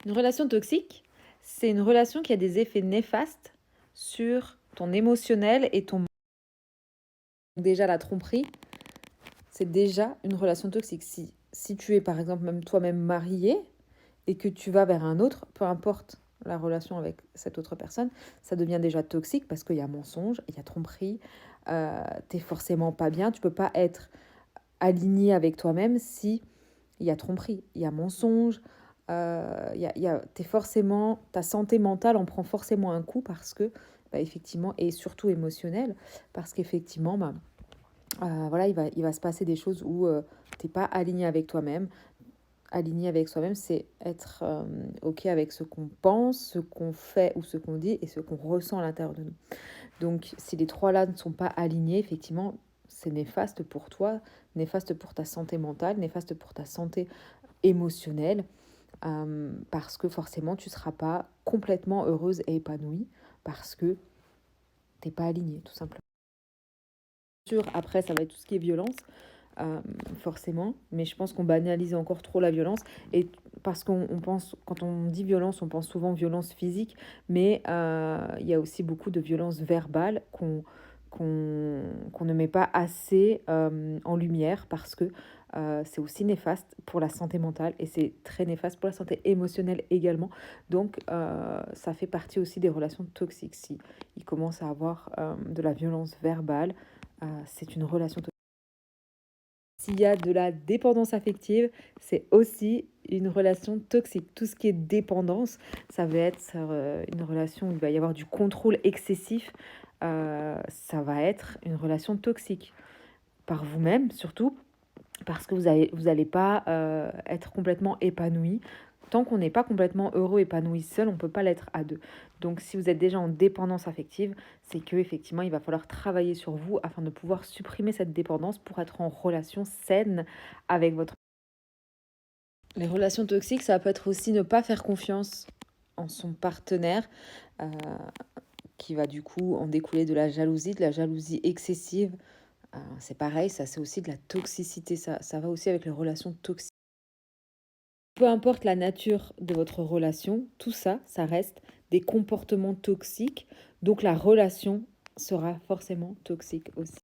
Une relation toxique, c'est une relation qui a des effets néfastes sur ton émotionnel et ton... Déjà, la tromperie, c'est déjà une relation toxique. Si tu es, par exemple, même toi-même marié et que tu vas vers un autre, peu importe la relation avec cette autre personne, ça devient déjà toxique parce qu'il y a mensonge, il y a tromperie, t'es forcément pas bien, tu peux pas être aligné avec toi-même si il y a tromperie, il y a mensonge, t'es forcément, ta santé mentale en prend forcément un coup parce que, effectivement, et surtout émotionnel, parce qu'effectivement, voilà, il va se passer des choses où t'es pas aligné avec toi-même. Aligné avec soi-même, c'est être OK avec ce qu'on pense, ce qu'on fait ou ce qu'on dit et ce qu'on ressent à l'intérieur de nous. Donc, si les trois-là ne sont pas alignés, effectivement, c'est néfaste pour toi, néfaste pour ta santé mentale, néfaste pour ta santé émotionnelle, parce que forcément, tu ne seras pas complètement heureuse et épanouie parce que tu n'es pas alignée, tout simplement. Après, ça va être tout ce qui est violence, forcément, mais je pense qu'on banalise encore trop la violence, et parce qu'on pense, quand on dit violence, on pense souvent violence physique, mais il y a aussi beaucoup de violence verbale qu'on ne met pas assez en lumière parce que c'est aussi néfaste pour la santé mentale et c'est très néfaste pour la santé émotionnelle également. Donc, ça fait partie aussi des relations toxiques. Si il commence à avoir de la violence verbale, c'est une relation toxique. S'il y a de la dépendance affective, c'est aussi une relation toxique. Tout ce qui est dépendance, ça va être une relation où il va y avoir du contrôle excessif. Ça va être une relation toxique. Par vous-même, surtout, parce que vous allez pas être complètement épanoui. Tant qu'on n'est pas complètement heureux, épanoui seul, on ne peut pas l'être à deux. Donc, si vous êtes déjà en dépendance affective, c'est que effectivement, il va falloir travailler sur vous afin de pouvoir supprimer cette dépendance pour être en relation saine avec votre... Les relations toxiques, ça peut être aussi ne pas faire confiance en son partenaire, euh, qui va du coup en découler de la jalousie excessive. C'est pareil, ça c'est aussi de la toxicité, ça va aussi avec les relations toxiques. Peu importe la nature de votre relation, tout ça, ça reste des comportements toxiques, donc la relation sera forcément toxique aussi.